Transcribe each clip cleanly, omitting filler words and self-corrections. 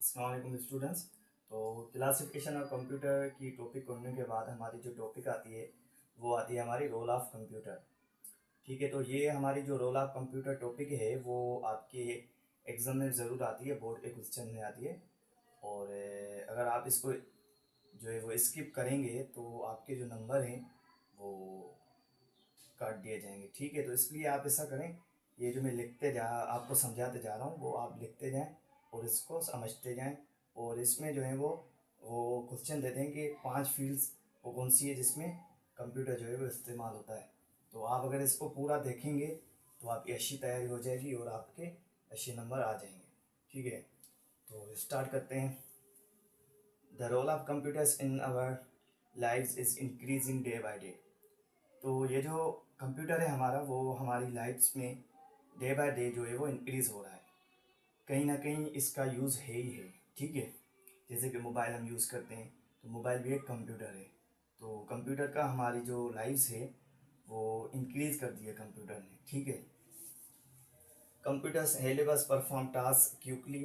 अस्सलाम वालेकुम स्टूडेंट्स। तो क्लासिफिकेशन ऑफ कंप्यूटर की टॉपिक करने के बाद हमारी जो टॉपिक आती है वो आती है हमारी रोल ऑफ कंप्यूटर। ठीक है, तो ये हमारी जो रोल ऑफ कंप्यूटर टॉपिक है वो आपके एग्ज़ाम में ज़रूर आती है, बोर्ड के क्वेश्चन में आती है। और अगर आप इसको जो है वो स्किप करेंगे तो आपके जो नंबर हैं वो काट दिए जाएंगे। ठीक है, तो इसलिए आप ऐसा करें, ये जो मैं लिखते जा आपको समझाते जा रहा हूँ वो आप लिखते जाएं और इसको समझते जाएं। और इसमें जो है वो क्वेश्चन देते हैं कि 5 फील्ड्स वो कौन सी है जिसमें कंप्यूटर जो है वो इस्तेमाल होता है। तो आप अगर इसको पूरा देखेंगे तो आपकी अच्छी तैयारी हो जाएगी और आपके अच्छे नंबर आ जाएंगे। ठीक है, तो स्टार्ट करते हैं। The role of computers in our lives is increasing day by day. तो ये जो कंप्यूटर है हमारा वो हमारी लाइफ्स में डे बाय डे जो है वो इंक्रीज़ हो रहा है। कहीं ना कहीं इसका यूज़ है ही है। ठीक है, जैसे कि मोबाइल हम यूज़ करते हैं तो मोबाइल भी एक कंप्यूटर है। तो कंप्यूटर का हमारी जो लाइफ्स है वो इंक्रीज़ कर दिया कंप्यूटर ने। ठीक है, computers help us perform task quickly,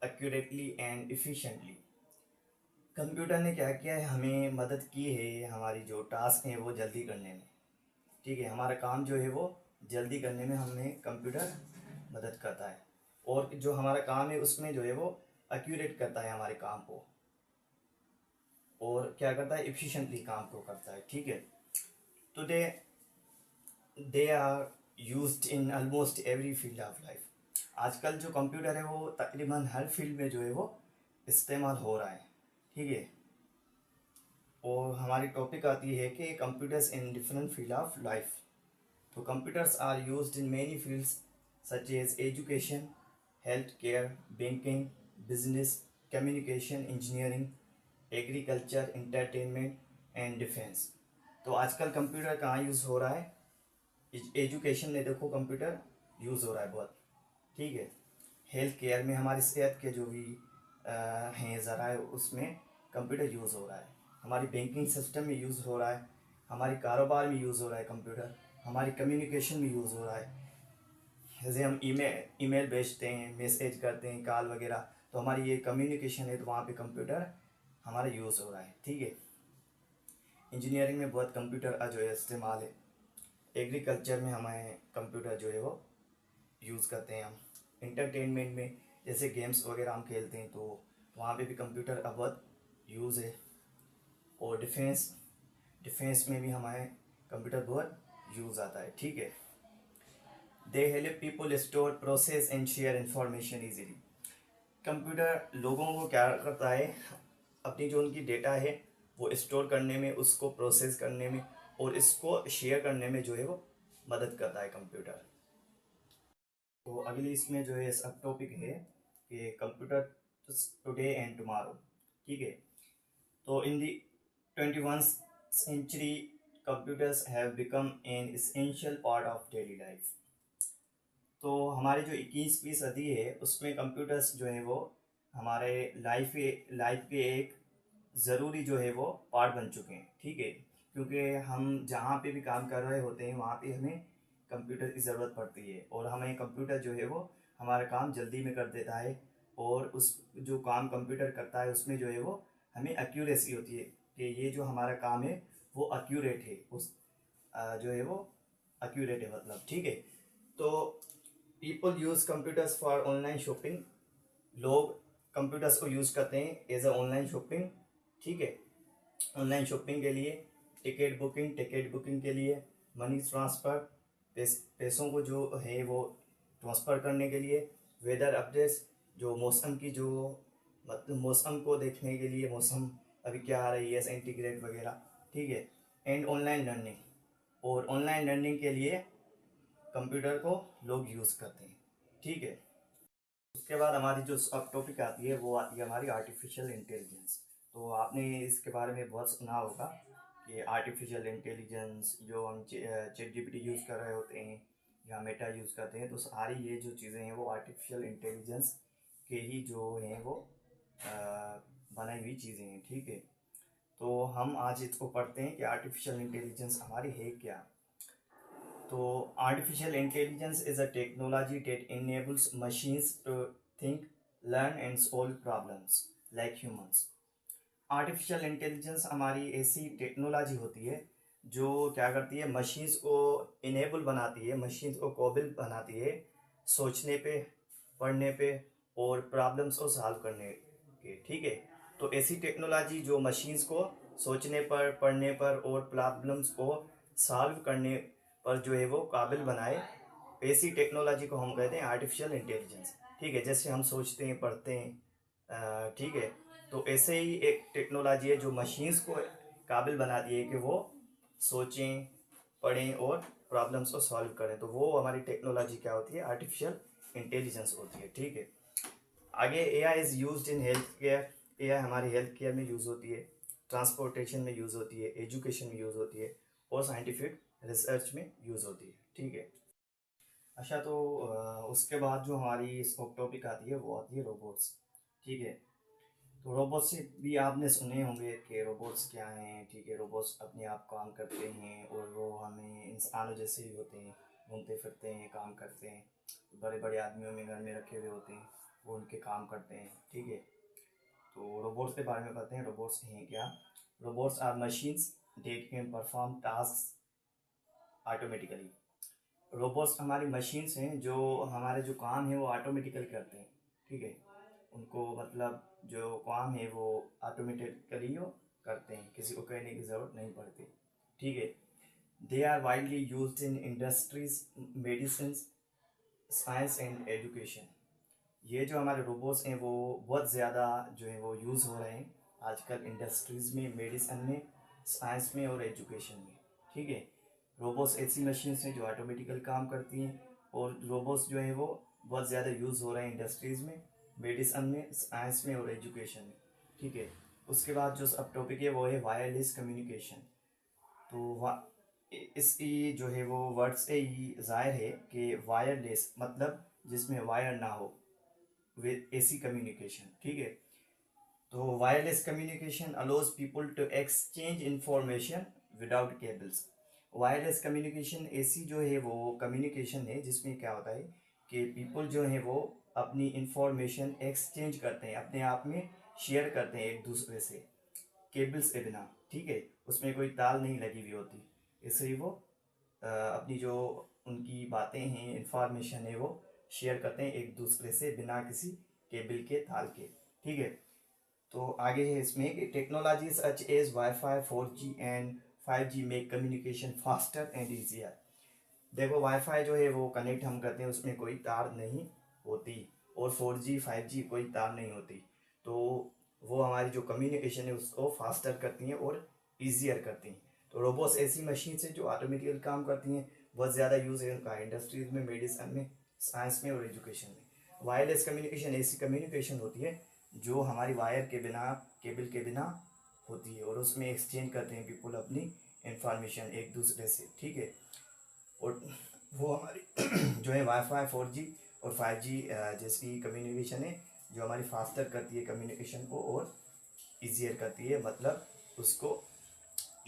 accurately and efficiently. Computer ने क्या किया है, हमें मदद की है हमारी जो टास्क हैं वो जल्दी करने में। ठीक है, हमारा काम जो है वो जल्दी करने में हमें कंप्यूटर मदद करता है। और जो हमारा काम है उसमें जो है वो एक्यूरेट करता है हमारे काम को, और क्या करता है, एफिशिएंटली काम को करता है। ठीक है, today they are used in almost every field of life. आजकल जो कंप्यूटर है वो तकरीबन हर फील्ड में जो है वो इस्तेमाल हो रहा है। ठीक है, और हमारी टॉपिक आती है कि computers in different field of life. तो computers are used in many fields such as education, healthcare, banking, business, communication, engineering, agriculture, entertainment and defense। तो आजकल कंप्यूटर कहाँ यूज़ हो रहा है? एजुकेशन में देखो कंप्यूटर यूज़ हो रहा है बहुत। ठीक है, हेल्थ केयर में हमारी सेहत के जो भी हैं ज़राए उसमें कंप्यूटर यूज़ हो रहा है। हमारी बैंकिंग सिस्टम में यूज़ हो रहा है, हमारी कारोबार में यूज़ हो रहा है कंप्यूटर, हमारी कम्युनिकेशन में यूज़ हो रहा है। जैसे हम ईमेल भेजते हैं, मैसेज करते हैं, कॉल वगैरह, तो हमारी ये कम्युनिकेशन है तो वहाँ पे कंप्यूटर हमारा यूज़ हो रहा है। ठीक है, इंजीनियरिंग में बहुत कंप्यूटर का जो है इस्तेमाल है। एग्रीकल्चर में हमें कंप्यूटर जो है वो यूज़ करते हैं हम। इंटरटेनमेंट में जैसे गेम्स वगैरह हम खेलते हैं तो वहाँ पे भी कंप्यूटर का बहुत यूज़ है। और डिफेंस में भी हमारे कंप्यूटर बहुत यूज़ आता है। ठीक है, they help people store, process and share information easily. Computer लोगों को क्या करता है, अपनी जो उनकी डेटा है वो स्टोर करने में, उसको प्रोसेस करने में और इसको शेयर करने में जो है वो मदद करता है कंप्यूटर। तो अगली इसमें जो है सब टॉपिक है कि कंप्यूटर टुडे एंड टुमारो। ठीक है, तो इन दी 21st century computers have become an essential part of daily life। तो हमारी जो 21वीं सदी है उसमें कंप्यूटर्स जो है वो हमारे लाइफ के एक ज़रूरी जो है वो पार्ट बन चुके हैं। ठीक है, क्योंकि हम जहाँ पे भी काम कर रहे होते हैं वहाँ पे हमें कंप्यूटर की ज़रूरत पड़ती है, और हमें कंप्यूटर जो है वो हमारा काम जल्दी में कर देता है। और उस जो काम कंप्यूटर करता है उसमें जो है वो हमें एक्यूरेसी होती है कि ये जो हमारा काम है वो एक्यूरेट है, उस जो है वो एक्यूरेट है मतलब। ठीक है, तो people use computers for online shopping. लोग कंप्यूटर्स को यूज़ करते हैं एज अ ऑनलाइन शॉपिंग। ठीक है, ऑनलाइन शॉपिंग के लिए, टिकट बुकिंग के लिए, मनी ट्रांसफ़र, पैसों को जो है वो ट्रांसफ़र करने के लिए, वेदर अपडेट्स, जो मौसम की जो मतलब मौसम को देखने के लिए, मौसम अभी क्या आ रही है, सेंटीग्रेड वगैरह। ठीक है, एंड ऑनलाइन लर्निंग, और ऑनलाइन लर्निंग के लिए कंप्यूटर को लोग यूज़ करते हैं। ठीक है, उसके बाद हमारी जो सब टॉपिक आती है वो आती है हमारी आर्टिफिशियल इंटेलिजेंस। तो आपने इसके बारे में बहुत सुना होगा कि आर्टिफिशियल इंटेलिजेंस जो हम चैट जीपीटी यूज़ कर रहे होते हैं या मेटा यूज़ करते हैं, तो सारी ये जो चीज़ें हैं वो आर्टिफिशियल इंटेलिजेंस के ही जो हैं वो बनाई हुई चीज़ें हैं। ठीक है, तो हम आज इसको पढ़ते हैं कि आर्टिफिशियल इंटेलिजेंस हमारी है क्या। तो artificial intelligence is a technology that enables machines to think, learn and solve problems like humans. Artificial intelligence हमारी ऐसी टेक्नोलॉजी होती है जो क्या करती है, मशीन्स को इनेबल बनाती है, मशीन्स को काबिल बनाती है सोचने पे, पढ़ने पे और प्रॉब्लम्स को सॉल्व करने के, ठीक है। तो ऐसी टेक्नोलॉजी जो मशीन्स को सोचने पर, पढ़ने पर और प्रॉब्लम्स को सॉल्व करने पर जो है वो काबिल बनाए, ऐसी टेक्नोलॉजी को हम कहते हैं आर्टिफिशियल इंटेलिजेंस, ठीक है। जैसे हम सोचते हैं, पढ़ते हैं, ठीक है। तो ऐसे ही एक टेक्नोलॉजी है जो मशीन्स को काबिल बनाती है कि वो सोचें, पढ़ें और प्रॉब्लम्स को सॉल्व करें। तो वो हमारी टेक्नोलॉजी क्या होती है, आर्टिफिशियल इंटेलिजेंस होती है, ठीक है। आगे AI is used in health care. AI हमारी हेल्थ केयर में यूज़ होती है, ट्रांसपोर्टेशन में यूज़ होती है, एजुकेशन में यूज़ होती है और साइंटिफिक रिसर्च में यूज़ होती है, ठीक है। अच्छा, तो उसके बाद जो हमारी इस टॉपिक आती है वो आती है रोबोट्स, ठीक है। तो रोबोट्स से भी आपने सुने होंगे कि रोबोट्स क्या हैं, ठीक है। रोबोट्स अपने आप काम करते हैं और वो हमें इंसानों जैसे ही होते हैं, घूमते फिरते हैं, काम करते हैं। बड़े बड़े आदमियों में घर में रखे हुए होते हैं, वो उनके काम करते हैं, ठीक है। तो रोबोट्स के बारे में पढ़ते हैं, रोबोट्स हैं क्या। Robots are machines that can perform task automatically. Robots हमारी मशीन्स हैं जो हमारे जो काम है वो ऑटोमेटिकली करते हैं, ठीक है। उनको मतलब जो काम है वो ऑटोमेटिकली वो करते हैं, किसी को कहने की ज़रूरत नहीं पड़ती, ठीक है। They are widely used in industries, medicine, science and education. ये जो हमारे रोबोट्स हैं वो बहुत ज़्यादा जो है वो यूज़ हो रहे हैं आजकल इंडस्ट्रीज़ में, मेडिसिन में, साइंस में और एजुकेशन में, ठीक है। रोबोट्स ऐसी मशीन्स हैं जो ऑटोमेटिकल काम करती हैं और रोबोट्स जो है वो बहुत ज़्यादा यूज़ हो रहे हैं इंडस्ट्रीज़ में, मेडिसिन में, साइंस में और एजुकेशन में, ठीक है। उसके बाद जो सब टॉपिक है वो है वायरलेस कम्युनिकेशन। तो इसकी जो है वो वर्ड से ही जाहिर है कि वायरलेस मतलब जिसमें वायर ना हो, विद एसी कम्युनिकेशन, ठीक है। तो wireless communication allows people to exchange information without cables. Wireless communication ऐसी जो है वो कम्युनिकेशन है जिसमें क्या होता है कि पीपल जो है वो अपनी इंफॉर्मेशन एक्सचेंज करते हैं, अपने आप में शेयर करते हैं एक दूसरे से, केबल्स के बिना, ठीक है। उसमें कोई तार नहीं लगी हुई होती, इसलिए वो अपनी जो उनकी बातें हैं, इंफॉर्मेशन है वो शेयर करते हैं एक दूसरे से बिना किसी केबल के, तार के, ठीक है। तो आगे है इसमें कि technology such as wifi, 4G and 5G make communication faster and easier. देखो वाईफाई जो है वो कनेक्ट हम करते हैं, उसमें कोई तार नहीं होती, और 4G 5G कोई तार नहीं होती, तो वो हमारी जो कम्युनिकेशन है उसको फास्टर करती हैं और ईजियर करती हैं। तो रोबोट्स ऐसी मशीन से जो ऑटोमेटिकल काम करती हैं, बहुत ज़्यादा यूज़ है उनका इंडस्ट्रीज में, मेडिसिन में, साइंस में और एजुकेशन में। वायरलेस कम्युनिकेशन ऐसी कम्युनिकेशन होती है जो हमारी वायर के बिना, केबल के बिना होती है और उसमें एक्सचेंज करते हैं पीपल अपनी इंफॉर्मेशन एक दूसरे से, ठीक है। और वो हमारी जो है वाईफाई, 4G और 5G जैसी कम्युनिकेशन है जो हमारी फास्टर करती है कम्युनिकेशन को और ईजियर करती है, मतलब उसको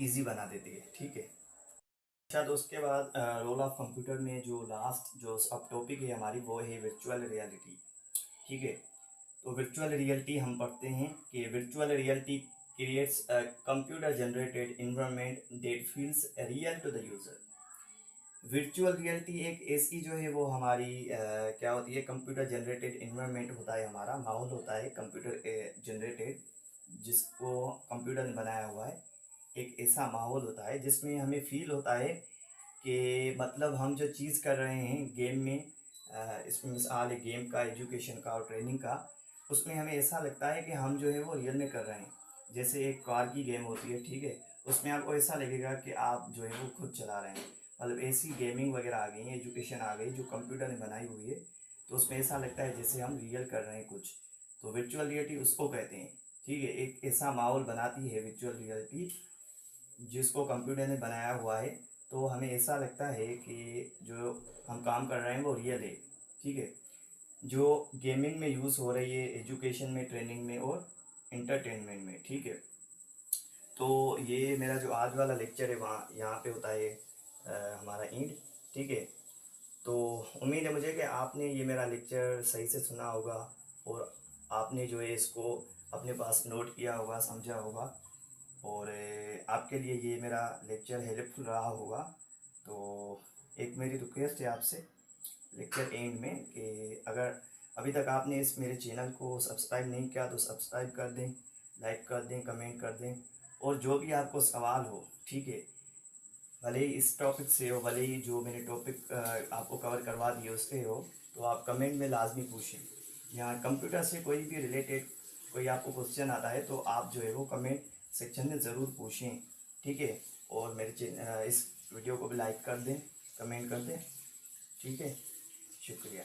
इजी बना देती है, ठीक है। अच्छा, तो उसके बाद रोल ऑफ कंप्यूटर में जो लास्ट जो अब टॉपिक है हमारी वो है वर्चुअल रियलिटी, ठीक है। तो वर्चुअल रियलिटी हम पढ़ते हैं कि virtual reality creates a computer generated environment that feels real to the user. Virtual reality एक ऐसी जो है वो हमारी क्या होती है, कंप्यूटर जनरेटेड इन्वायरमेंट होता है, हमारा माहौल होता है कंप्यूटर जनरेटेड, जिसको कंप्यूटर ने बनाया हुआ है। एक ऐसा माहौल होता है जिसमें हमें फील होता है कि मतलब हम जो चीज़ कर रहे हैं गेम में, इसमें मिसाल है गेम का, एजुकेशन का और ट्रेनिंग का, उसमें हमें ऐसा लगता है कि हम जो है वो रियल में कर रहे हैं। जैसे एक कार की गेम होती है, ठीक है, उसमें आपको ऐसा लगेगा कि आप जो है वो खुद चला रहे हैं। मतलब ऐसी गेमिंग वगैरह आ गई है, एजुकेशन आ गई जो कंप्यूटर ने बनाई हुई है, तो उसमें ऐसा लगता है जैसे हम रियल कर रहे हैं कुछ। तो वर्चुअल रियलिटी उसको कहते हैं, ठीक है। एक ऐसा माहौल बनाती है वर्चुअल रियलिटी जिसको कंप्यूटर ने बनाया हुआ है, तो हमें ऐसा लगता है कि जो हम काम कर रहे हैं वो रियल है, ठीक है। जो गेमिंग में यूज़ हो रही है, एजुकेशन में, ट्रेनिंग में और इंटरटेनमेंट में, ठीक है। तो ये मेरा जो आज वाला लेक्चर है वहाँ यहाँ पे होता है हमारा एंड, ठीक है। तो उम्मीद है मुझे कि आपने ये मेरा लेक्चर सही से सुना होगा और आपने जो है इसको अपने पास नोट किया होगा, समझा होगा, और आपके लिए ये मेरा लेक्चर हेल्पफुल रहा होगा। तो एक मेरी रिक्वेस्ट है आपसे लेक्चर एंड में कि अगर अभी तक आपने इस मेरे चैनल को सब्सक्राइब नहीं किया तो सब्सक्राइब कर दें, लाइक कर दें, कमेंट कर दें, और जो भी आपको सवाल हो, ठीक है, भले ही इस टॉपिक से हो, भले ही जो मैंने टॉपिक आपको कवर करवा दिए उससे हो, तो आप कमेंट में लाजमी पूछें। यहाँ कंप्यूटर से कोई भी रिलेटेड कोई आपको क्वेश्चन आता है तो आप जो है वो कमेंट सेक्शन में ज़रूर पूछें, ठीक है। और मेरे इस वीडियो को भी लाइक कर दें, कमेंट कर दें, ठीक है। शुक्रिया।